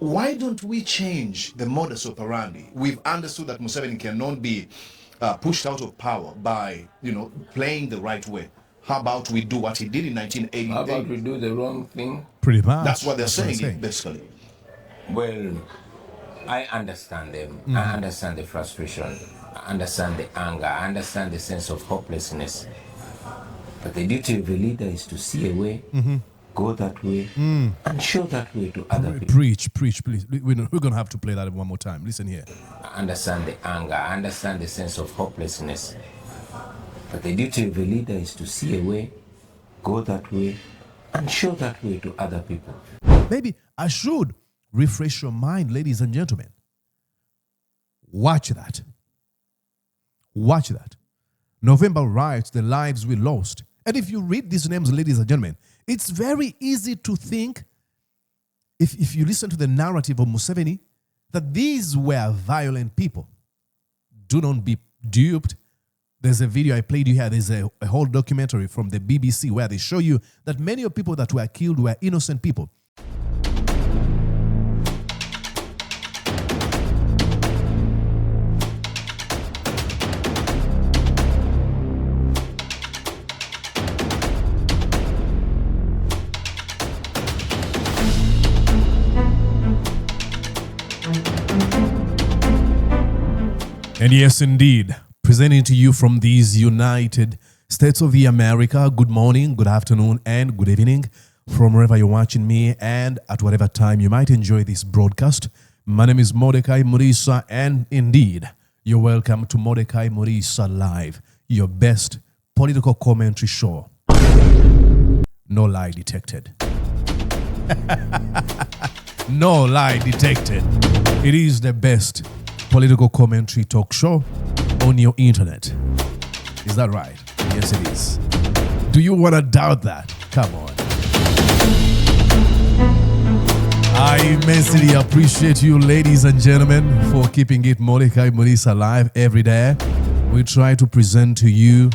why don't we change the modus operandi? We've understood that Museveni cannot be pushed out of power by, playing the right way. How about we do what he did in 1988? How about we do the wrong thing? Pretty much. That's what they're saying, basically. Well, I understand them. I understand the frustration. I understand the anger. I understand the sense of hopelessness. But the duty of a leader is to see a way, go that way, and show that way to other people. Preach, please. We're going to have to play that one more time. Listen here. I understand the anger. I understand the sense of hopelessness. But the duty of a leader is to see a way, go that way, and show that way to other people. Maybe I should refresh your mind, ladies and gentlemen. Watch that. Watch that. November riots, the lives we lost. And if you read these names, ladies and gentlemen, it's very easy to think, if you listen to the narrative of Museveni, that these were violent people. Do not be duped. There's a video I played you here. There's a whole documentary from the BBC where they show you that many of people that were killed were innocent people. And yes, indeed, presenting to you from these United States of the America, good morning, good afternoon, and good evening from wherever you're watching me and at whatever time you might enjoy this broadcast. My name is Mordecai Murisa, and indeed, you're welcome to Mordecai Murisa Live, your best political commentary show. No lie detected. No lie detected. It is the best political commentary talk show on your internet. Is that right? Yes, it is. Do you want to doubt that? Come on. I immensely appreciate you, ladies and gentlemen, for keeping it Mordecai Murisa Live every day. We try to present to you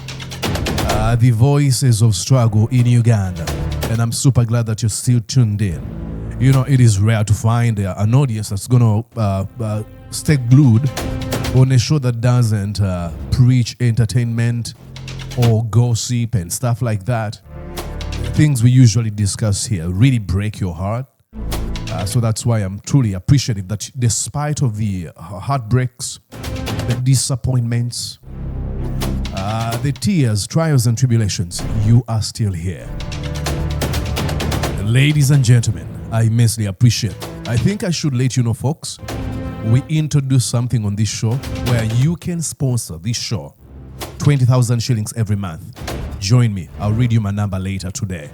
the voices of struggle in Uganda. And I'm super glad that you're still tuned in. You know, it is rare to find an audience that's going to stay glued on a show that doesn't preach entertainment or gossip and stuff like that. Things we usually discuss here really break your heart. So that's why I'm truly appreciative that despite of the heartbreaks, the disappointments, the tears, trials and tribulations, you are still here. Ladies and gentlemen, I immensely appreciate it. I think I should let you know, folks, we introduce something on this show where you can sponsor this show. 20,000 shillings every month. Join me. I'll read you my number later today.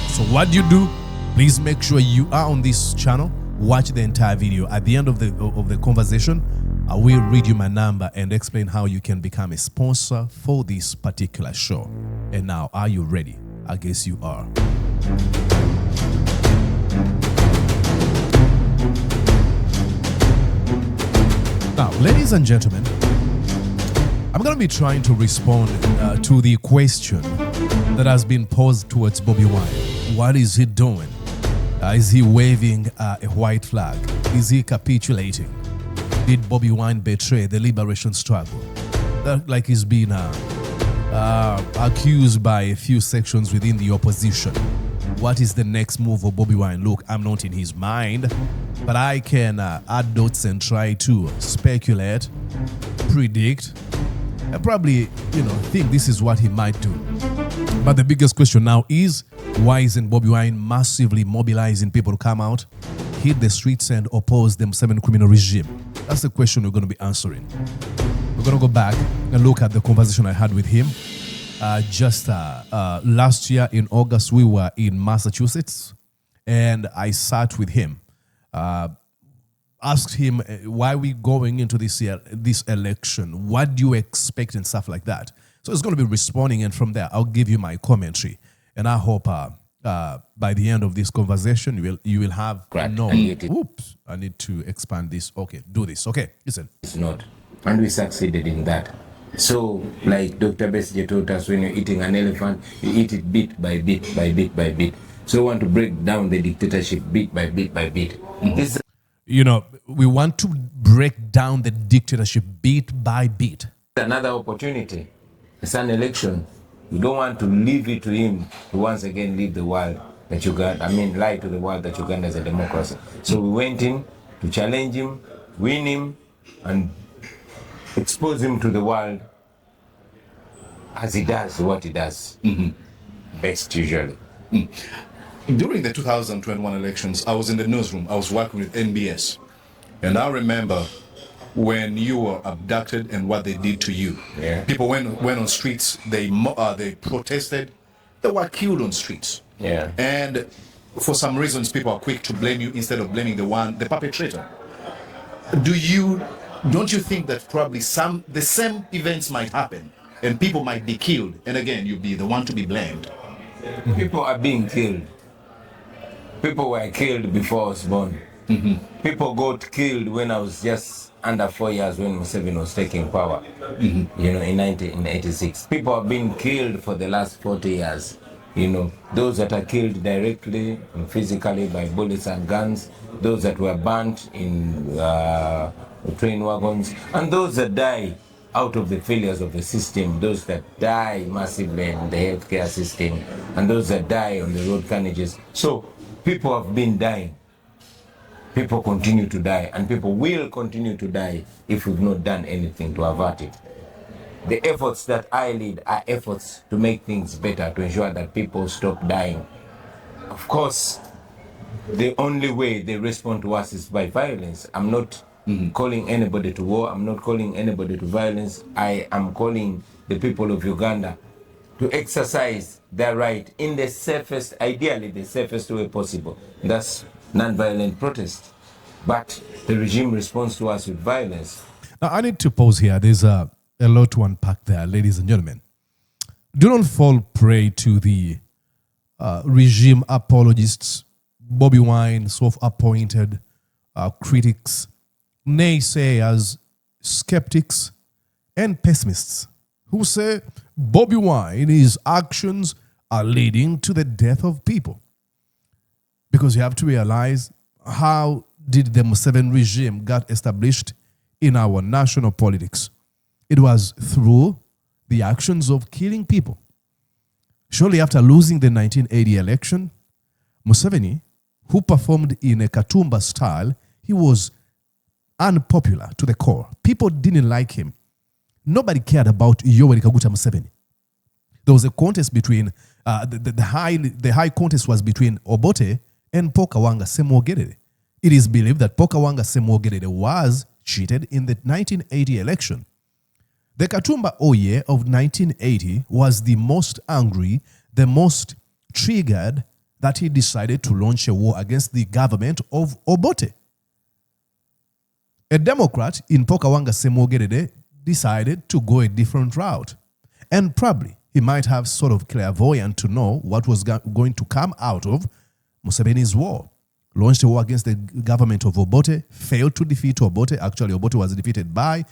So what do you do? Please make sure you are on this channel. Watch the entire video. At the end of the conversation, I will read you my number and explain how you can become a sponsor for this particular show. And now, are you ready? I guess you are. Now, ladies and gentlemen, I'm going to be trying to respond to the question that has been posed towards Bobi Wine. What is he doing? Is he waving a white flag? Is he capitulating? Did Bobi Wine betray the liberation struggle? Like he's been accused by a few sections within the opposition. What is the next move of Bobi Wine? Look, I'm not in his mind, but I can add dots and try to speculate, predict, and probably, think this is what he might do. But the biggest question now is, why isn't Bobi Wine massively mobilizing people to come out, hit the streets and oppose the Museveni criminal regime? That's the question we're going to be answering. We're going to go back and look at the conversation I had with him. Just last year in August, we were in Massachusetts, and I sat with him, asked him, why are we going into this election? What do you expect and stuff like that? So he's going to be responding, and from there, I'll give you my commentary. And I hope by the end of this conversation, you will have oops, I need to expand this. Okay, do this. Okay, listen. It's not. And we succeeded in that. So, like Dr. Besje taught us, when you're eating an elephant, you eat it bit by bit by bit by bit. So we want to break down the dictatorship bit by bit by bit. This is We want to break down the dictatorship bit by bit. another opportunity. It's an election. We don't want to leave it to him to once again leave the world that lie to the world that Uganda is a democracy. So we went in to challenge him, win him, and expose him to the world as he does what he does best usually. During the 2021 elections, I was in the newsroom. I was working with NBS. And I remember when you were abducted and what they did to you. Yeah. People went on streets, they protested, they were killed on streets. Yeah. And for some reasons, people are quick to blame you instead of blaming the perpetrator. Don't you think that probably the same events might happen and people might be killed, and again, you'll be the one to be blamed? People are being killed. People were killed before I was born. People got killed when I was just under 4 years when Museveni was taking power, in 1986. People have been killed for the last 40 years. Those that are killed directly and physically by bullets and guns, those that were burnt in train wagons, and those that die out of the failures of the system, those that die massively in the healthcare system, and those that die on the road carnages. So people have been dying. People continue to die, and people will continue to die if we've not done anything to avert it. The efforts that I lead are efforts to make things better, to ensure that people stop dying. Of course, the only way they respond to us is by violence. I'm not calling anybody to war. I'm not calling anybody to violence. I am calling the people of Uganda to exercise their right in the safest, ideally the safest way possible. That's non-violent protest. But the regime responds to us with violence. Now, I need to pause here. There's a lot to unpack there, ladies and gentlemen. Do not fall prey to the regime apologists, Bobi Wine, self-appointed critics, naysayers, skeptics, and pessimists who say Bobi Wine, his actions are leading to the death of people. Because you have to realize, how did the Museveni regime got established in our national politics? It was through the actions of killing people. Shortly after losing the 1980 election, Museveni, who performed in a Katumba style, he was unpopular to the core. People didn't like him. Nobody cared about Yoweri Museveni. There was a contest between, the high contest was between Obote and Pokawanga Ssemwogerere. It is believed that Pokawanga Ssemwogerere was cheated in the 1980 election. The Katumba Oye of 1980 was the most angry, the most triggered, that he decided to launch a war against the government of Obote. A Democrat in Pokawanga Ssemwogerere decided to go a different route. And probably he might have sort of clairvoyant to know what was going to come out of Museveni's war. Launched a war against the government of Obote, failed to defeat Obote. Actually, Obote was defeated by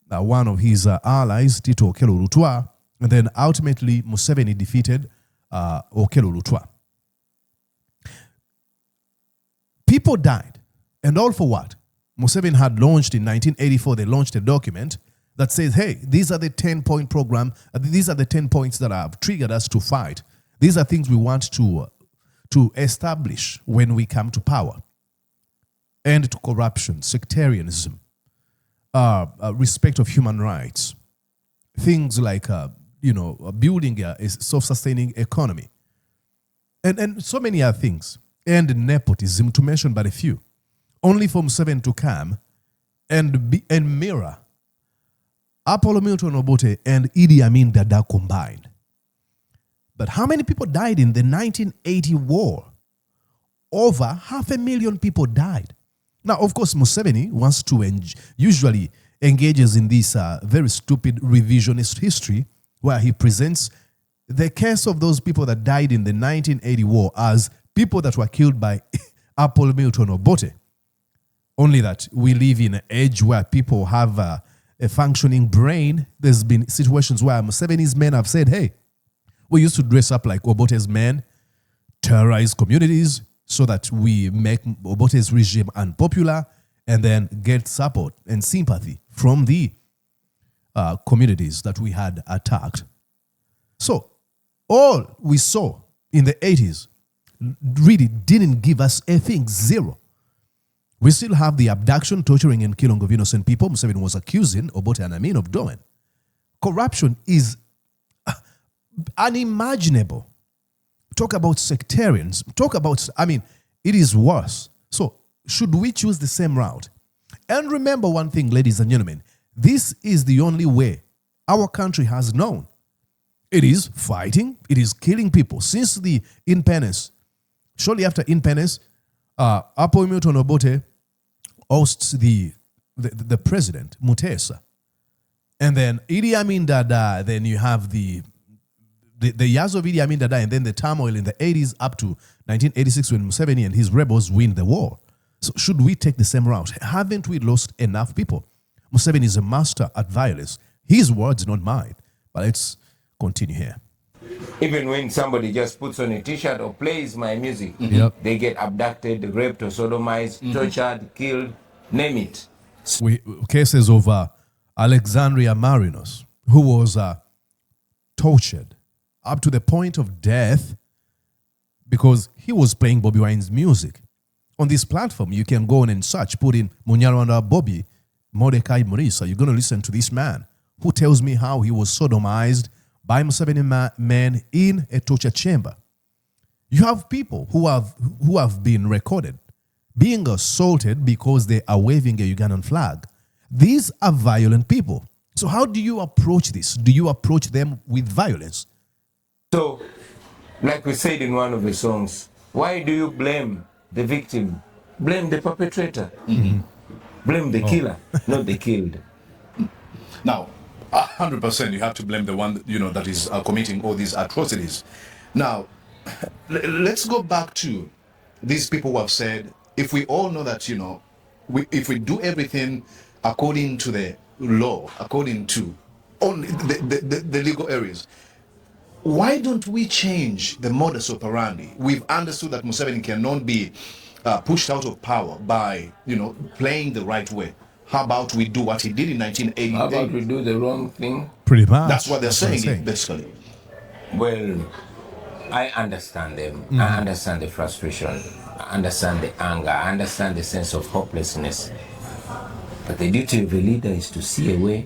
one of his allies, Tito Okello Lutwa. And then ultimately, Museveni defeated Okello Lutwa. People died. And all for what? Museveni had launched in 1984, they launched a document that says, hey, these are the 10-point program. These are the 10 points that have triggered us to fight. These are things we want to establish when we come to power. End to corruption, sectarianism, respect of human rights, things like, building a self-sustaining economy, and so many other things, and nepotism, to mention but a few, only for Museveni to come and mirror Apollo Milton Obote and Idi Amin Dada combined. But how many people died in the 1980 war? Over 500,000 people died. Now, of course, Museveni wants to usually engages in this very stupid revisionist history where he presents the case of those people that died in the 1980 war as people that were killed by Apollo Milton Obote. Only that we live in an age where people have a functioning brain. There's been situations where Museveni's men have said, hey, we used to dress up like Obote's men terrorize communities so that we make Obote's regime unpopular and then get support and sympathy from the communities that we had attacked. So all we saw in the 80s really didn't give us a thing, zero. We still have the abduction, torturing, and killing of innocent people Museveni was accusing Obote and Amin of doing. Corruption is unimaginable. Talk about sectarians. It is worse. So should we choose the same route? And remember one thing, ladies and gentlemen, this is the only way our country has known. It is fighting, it is killing people. Since the independence, shortly after independence, Apo Milton Obote hosts the president, Mutesa. And then Idi Amin Dada, then you have the years of Idi Amin Dada, and then the turmoil in the 80s up to 1986 when Museveni and his rebels win the war. So should we take the same route? Haven't we lost enough people? Museveni is a master at violence. His words, not mine. But let's continue here. Even when somebody just puts on a t-shirt or plays my music, they get abducted, raped or sodomized, tortured, killed, name it. Cases of Alexandria Marinos, who was tortured up to the point of death because he was playing Bobi Wine's music. On this platform, you can go on and search, put in Munyarwanda Bobi Mordecai Murisa. You're going to listen to this man who tells me how he was sodomized by Museveni men in a torture chamber. You have people who have been recorded being assaulted because they are waving a Ugandan flag. These are violent people. So how do you approach this? Do you approach them with violence? So, like we said in one of the songs, why do you blame the victim? Blame the perpetrator. Blame the killer, not the killed. Now, 100% you have to blame the one that is committing all these atrocities. Now, let's go back to these people who have said, if we all know that if we do everything according to the law, according to only the legal areas, why don't we change the modus operandi? We've understood that Museveni cannot be pushed out of power by playing the right way. How about we do what he did in 1988? How about we do the wrong thing? Pretty much. That's what they're saying, basically. Well, I understand them. I understand the frustration. I understand the anger. I understand the sense of hopelessness. But the duty of a leader is to see a way,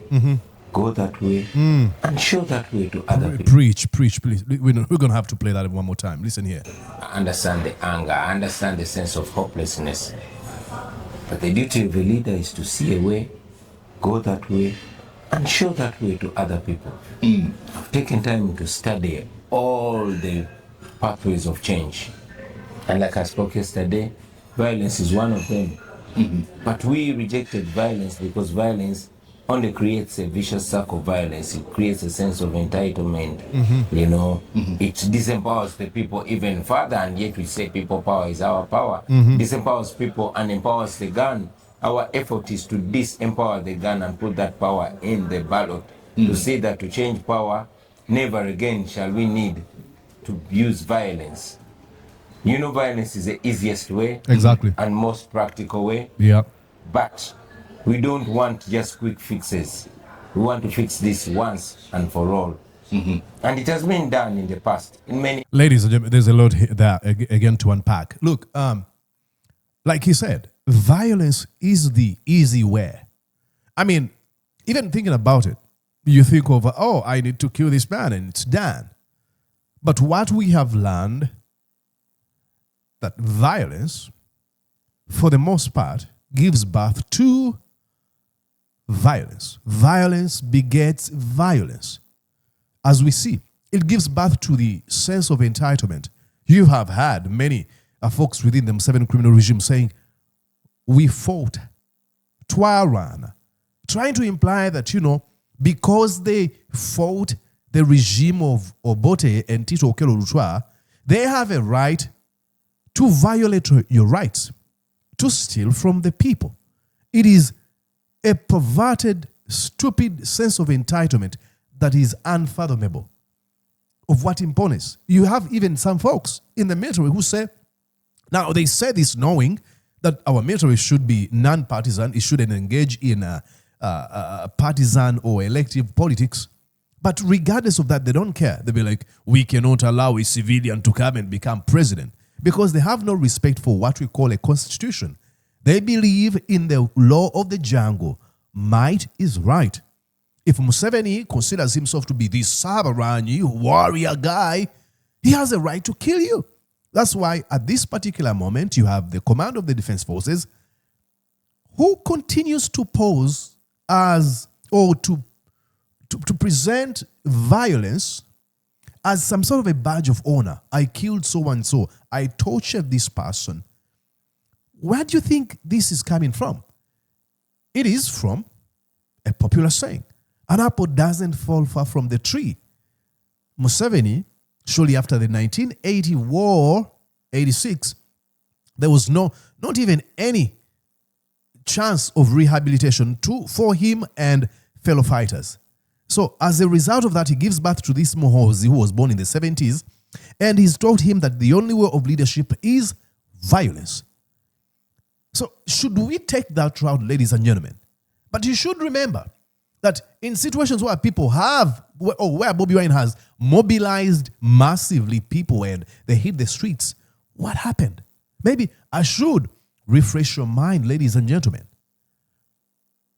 go that way, and show that way to other people. Preach, please. We're going to have to play that one more time. Listen here. I understand the anger. I understand the sense of hopelessness. But the duty of a leader is to see a way, go that way, and show that way to other people. I've taken time to study all the pathways of change. And like I spoke yesterday, violence is one of them. But we rejected violence because violence only creates a vicious circle of violence. It creates a sense of entitlement. It disempowers the people even further, and yet we say people power is our power. Disempowers people and empowers the gun. Our effort is to disempower the gun and put that power in the ballot. To say that to change power, never again shall we need to use violence. Violence is the easiest way. Exactly. And most practical way. Yeah. But we don't want just quick fixes. We want to fix this once and for all. And it has been done in the past. In many. Ladies and gentlemen, there's a lot there again to unpack. Look, like he said, violence is the easy way. I mean, even thinking about it, you think of, I need to kill this man and it's done. But what we have learned, that violence, for the most part, gives birth to violence. Violence begets violence. As we see, it gives birth to the sense of entitlement. You have had many folks within the Museveni criminal regime saying, we fought, Twaran, trying to imply that, because they fought the regime of Obote and Tito Okello Lutwa, they have a right to violate your rights, to steal from the people. It is a perverted, stupid sense of entitlement that is unfathomable. of what imponens. You have even some folks in the military who say, now they say this knowing that our military should be non-partisan, it shouldn't engage in partisan or elective politics. But regardless of that, they don't care. They'll be like, we cannot allow a civilian to come and become president, because they have no respect for what we call a constitution. They believe in the law of the jungle. Might is right. If Museveni considers himself to be this Sabaranyi warrior guy, he has a right to kill you. That's why at this particular moment, you have the command of the defense forces who continues to pose as, or to present violence as some sort of a badge of honor. I killed so-and-so. I tortured this person. Where do you think this is coming from? It is from a popular saying. An apple doesn't fall far from the tree. Museveni, shortly after the 1980 war, 86, there was not even any chance of rehabilitation for him and fellow fighters. So as a result of that, he gives birth to this Muhoozi who was born in the 70s, and he's told him that the only way of leadership is violence. So should we take that route, ladies and gentlemen? But you should remember that in situations where people have, or where Bobi Wine has mobilized massively people and they hit the streets, what happened? Maybe I should refresh your mind, ladies and gentlemen.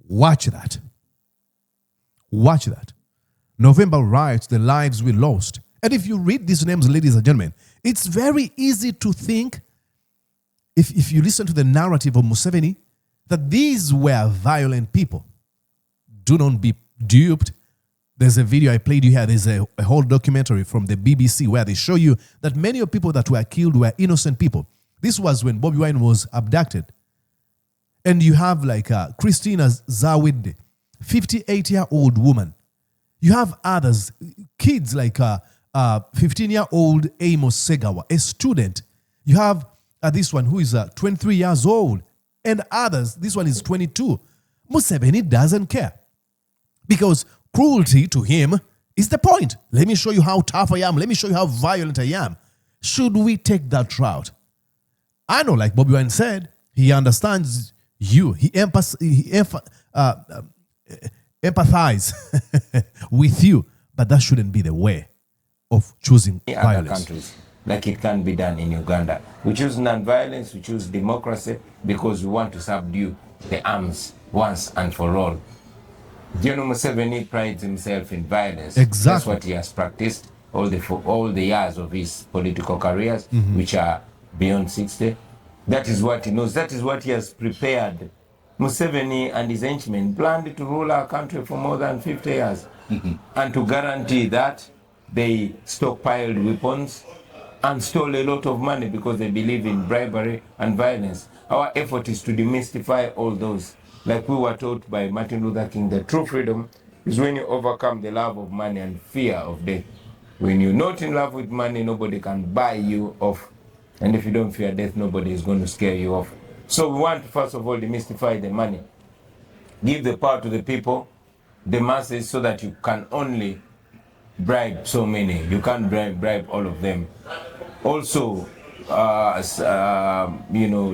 Watch that. Watch that. November riots, the lives we lost. And if you read these names, ladies and gentlemen, it's very easy to think, if you listen to the narrative of Museveni, that these were violent people. Do not be duped. There's a video I played you here. There's a whole documentary from the BBC where they show you that many of the people that were killed were innocent people. This was when Bobi Wine was abducted. And you have like Christina Zawide, 58-year-old woman. You have others, kids like 15-year-old Amos Segawa, a student. You have this one who is 23 years old, and others. This one is 22. Museveni doesn't care, because cruelty to him is the point. Let me show you how tough I am. Let me show you how violent I am. Should we take that route? I know, like Bobi Wine said, he understands you. He empathizes with you, but that shouldn't be the way of choosing violence. Other countries, like it can be done in Uganda. We choose non-violence, we choose democracy, because we want to subdue the arms once and for all. General Museveni prides himself in violence. Exactly. That's what he has practiced all the years of his political careers, which are beyond 60. That is what he knows. That is what he has prepared. Museveni and his henchmen planned to rule our country for more than 50 years. And to guarantee that, they stockpiled weapons and stole a lot of money because they believe in bribery and violence. Our effort is to demystify all those. Like we were taught by Martin Luther King, the true freedom is when you overcome the love of money and fear of death. When you're not in love with money, nobody can buy you off. And if you don't fear death, nobody is going to scare you off. So we want to first of all demystify the money. Give the power to the people, the masses, so that you can only bribe so many. You can't bribe all of them. Also,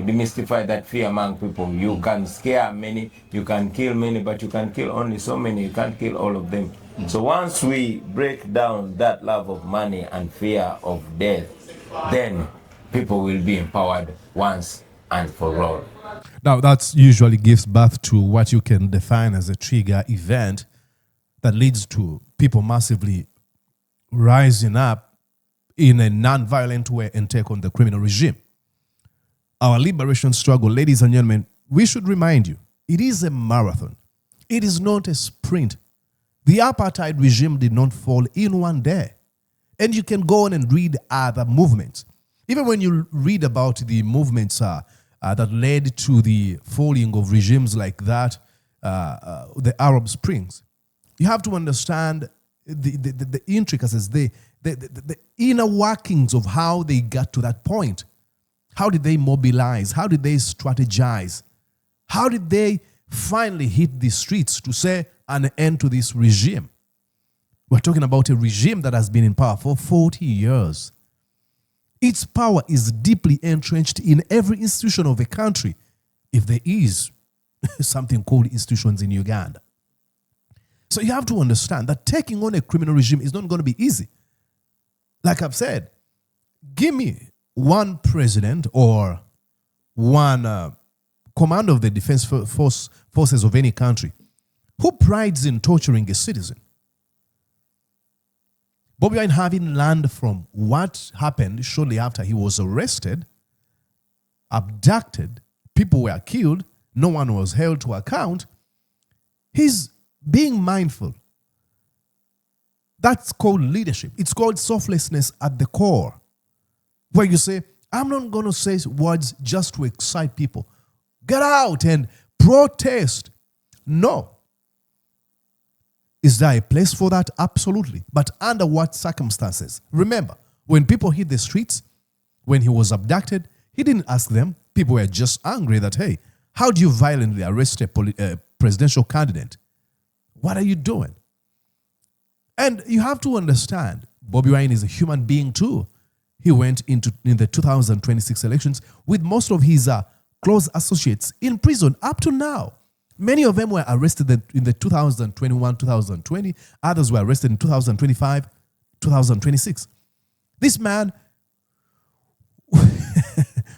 demystify that fear among people. You can scare many, you can kill many, but you can kill only so many. You can't kill all of them. So once we break down that love of money and fear of death, then people will be empowered once and for all. Now, that usually gives birth to what you can define as a trigger event that leads to people massively rising up in a non-violent way and take on the criminal regime. Our liberation struggle, ladies and gentlemen, we should remind you, it is a marathon. It is not a sprint. The apartheid regime did not fall in one day. And you can go on and read other movements. Even when you read about the movements that led to the falling of regimes like that, the Arab Springs, you have to understand the intricacies, the inner workings of how they got to that point. How did they mobilize? How did they strategize? How did they finally hit the streets to say an end to this regime? We're talking about a regime that has been in power for 40 years. Its power is deeply entrenched in every institution of the country, if there is something called institutions in Uganda. So you have to understand that taking on a criminal regime is not going to be easy. Like I've said, give me one president or one commander of the defense forces of any country who prides in torturing a citizen. Bobi Wine, having learned from what happened shortly after he was arrested, abducted, people were killed, no one was held to account, he's being mindful. That's called leadership. It's called selflessness at the core, where you say, I'm not going to say words just to excite people. Get out and protest. No. Is there a place for that? Absolutely. But under what circumstances? Remember, when people hit the streets, when he was abducted, he didn't ask them. People were just angry that, hey, how do you violently arrest a presidential candidate? What are you doing? And you have to understand, Bobi Wine is a human being too. He went in the 2026 elections with most of his close associates in prison up to now. Many of them were arrested in the 2021, 2020. Others were arrested in 2025, 2026. This man,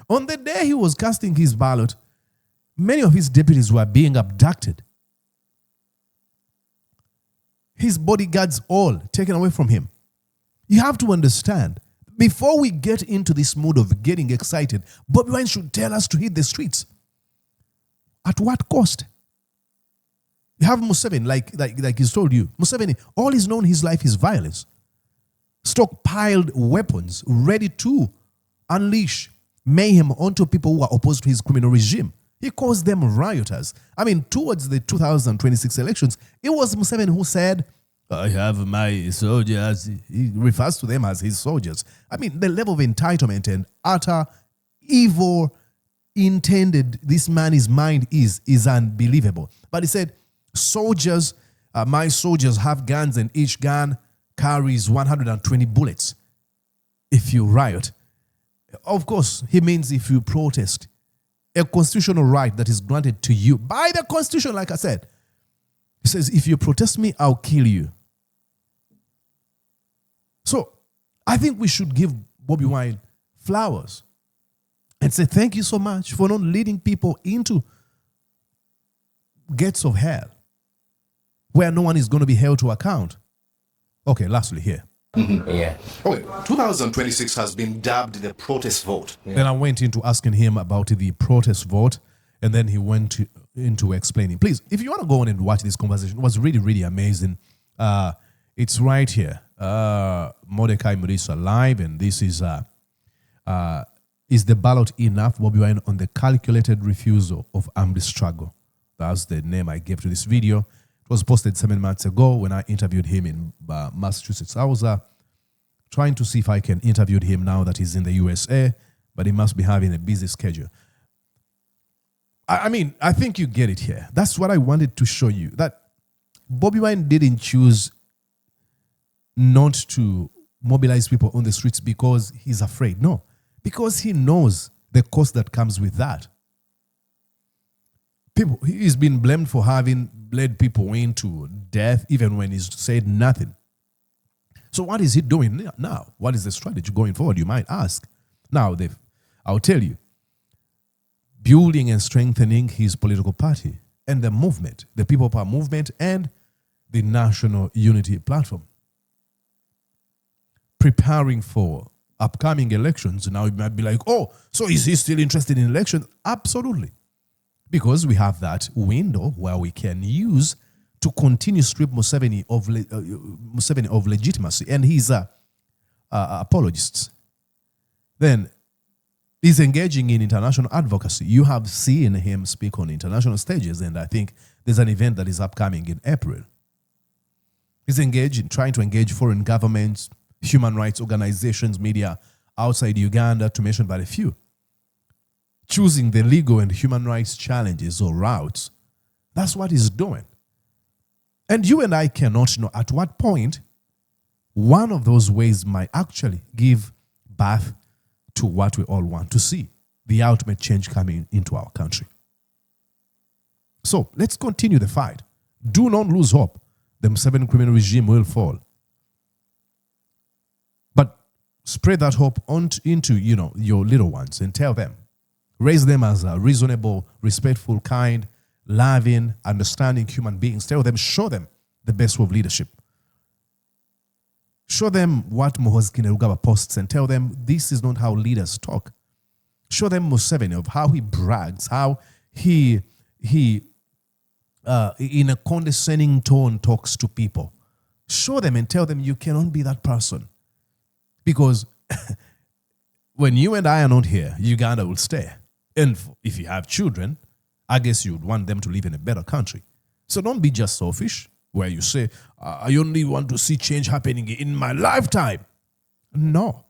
on the day he was casting his ballot, many of his deputies were being abducted. His bodyguards all taken away from him. You have to understand, before we get into this mood of getting excited, Bobi Wine should tell us to hit the streets. At what cost? You have Museveni, like he's told you. Museveni, all he's known his life is violence. Stockpiled weapons, ready to unleash mayhem onto people who are opposed to his criminal regime. He calls them rioters. I mean, towards the 2026 elections, it was Museveni who said, I have my soldiers. He refers to them as his soldiers. I mean, the level of entitlement and utter evil intended this man's mind is unbelievable. But he said, soldiers, my soldiers have guns and each gun carries 120 bullets. If you riot, of course, he means if you protest, a constitutional right that is granted to you by the Constitution, like I said. He says, if you protest me, I'll kill you. So I think we should give Bobi Wine flowers and say, thank you so much for not leading people into gates of hell where no one is going to be held to account. Okay, lastly here. Mm-hmm. Yeah. Okay, 2026 has been dubbed the protest vote. Yeah. Then I went into asking him about the protest vote, and then he went into explaining. Please, if you want to go on and watch this conversation, it was really, really amazing. It's right here. Mordecai Murisa live, and this is the ballot enough? Bobi Wine on the calculated refusal of armed struggle. That's the name I gave to this video. It was posted 7 months ago when I interviewed him in Massachusetts. I was trying to see if I can interview him now that he's in the USA, but he must be having a busy schedule. I mean, I think you get it here. That's what I wanted to show you, that Bobi Wine didn't choose not to mobilize people on the streets because he's afraid. No, because he knows the cost that comes with that. He's been blamed for having led people into death even when he's said nothing. So what is he doing now? What is the strategy going forward, you might ask? Now, I'll tell you. Building and strengthening his political party and the movement, the People Power Movement and the National Unity Platform. Preparing for upcoming elections. Now you might be like, oh, so is he still interested in elections? Absolutely. Because we have that window where we can use to continue strip Museveni of legitimacy and his apologists. Then he's engaging in international advocacy. You have seen him speak on international stages, and I think there's an event that is upcoming in April. He's trying to engage foreign governments, human rights organizations, media outside Uganda, to mention but a few. Choosing the legal and human rights challenges or routes. That's what he's doing. And you and I cannot know at what point one of those ways might actually give birth to what we all want to see, the ultimate change coming into our country. So let's continue the fight. Do not lose hope. The Museveni criminal regime will fall. But spread that hope into your little ones and tell them. Raise them as a reasonable, respectful, kind, loving, understanding human beings. Tell them, show them the best way of leadership. Show them what Muhoozi Kainerugaba posts and tell them this is not how leaders talk. Show them Museveni of how he brags, how he in a condescending tone talks to people. Show them and tell them you cannot be that person. Because when you and I are not here, Uganda will stay. And if you have children, I guess you would want them to live in a better country. So don't be just selfish, where you say, I only want to see change happening in my lifetime. No.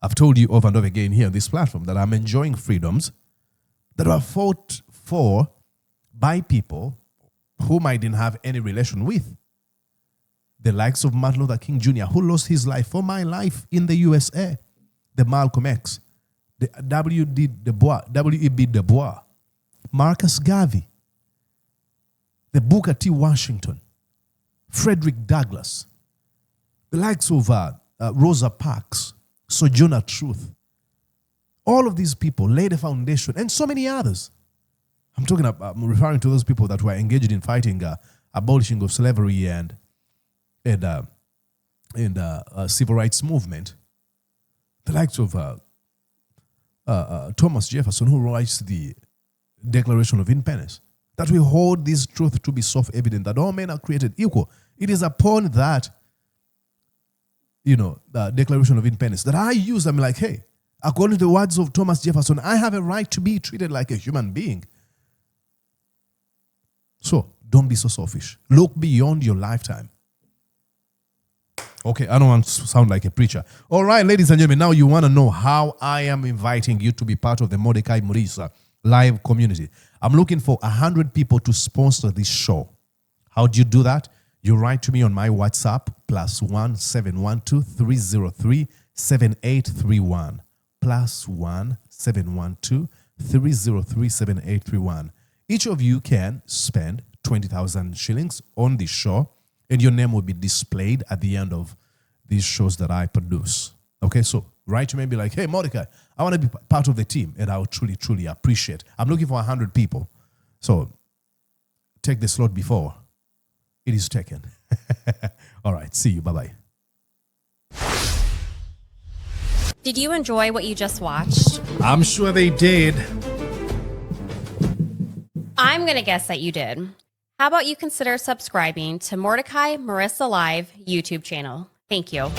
I've told you over and over again here on this platform that I'm enjoying freedoms that are fought for by people whom I didn't have any relation with. The likes of Martin Luther King Jr., who lost his life for my life in the USA. The Malcolm X, the W.E.B. Du Bois, Marcus Garvey, the Booker T. Washington, Frederick Douglass, the likes of Rosa Parks, Sojourner Truth. All of these people laid a foundation, and so many others. I'm referring to those people that were engaged in fighting abolishing of slavery and civil rights movement. The likes of Thomas Jefferson, who writes the Declaration of Independence, that we hold this truth to be self-evident, that all men are created equal. It is upon that, the Declaration of Independence that I use. I'm like, hey, according to the words of Thomas Jefferson, I have a right to be treated like a human being. So don't be so selfish. Look beyond your lifetime. Okay, I don't want to sound like a preacher. All right, ladies and gentlemen, now you want to know how I am inviting you to be part of the Mordecai Murisa live community. I'm looking for 100 people to sponsor this show. How do you do that? You write to me on my WhatsApp, +1 712 303 7831. +1 712 303 7831. Each of you can spend 20,000 shillings on this show, and your name will be displayed at the end of these shows that I produce. Okay, so write to me and be like, hey, Mordecai, I want to be part of the team, and I'll truly, truly appreciate. I'm looking for 100 people. So take the slot before it is taken. All right, see you. Bye-bye. Did you enjoy what you just watched? I'm sure they did. I'm going to guess that you did. How about you consider subscribing to Mordecai Marissa Live YouTube channel? Thank you.